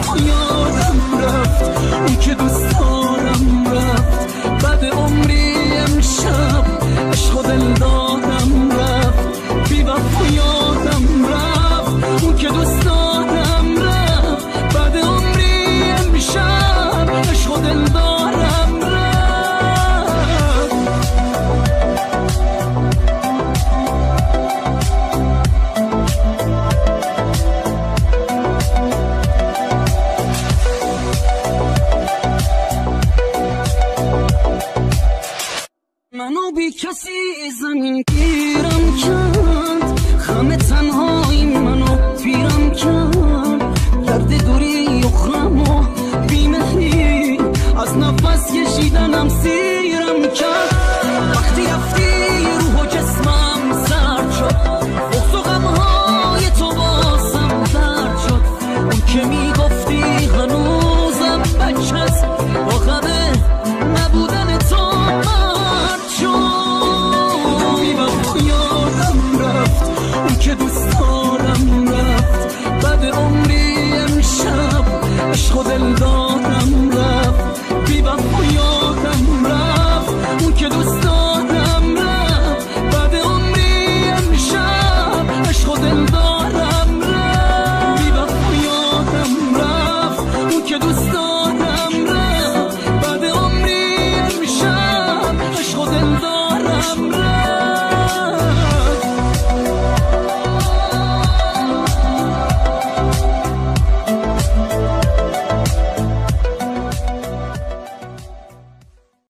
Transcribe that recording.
پا یادم رفت، اون که دوست دارم رفت. بعد عمری امشب عشق و دل دادم رفت، بی وفا یادم رفت، اون که دوست دارم رفت. بعد عمری امشب عشق و دل دارم رفت. منو بی کسی زمین گیرم کرد، خم تنهایی منو پیرم کرد. گرد دوری و غم و بیمهری از نفس کشیدنم سیرم کرد. وقتی رفتی روح و جسمم سرد شد، بغض و غمهای تو باسم درد شد. اون که میگفت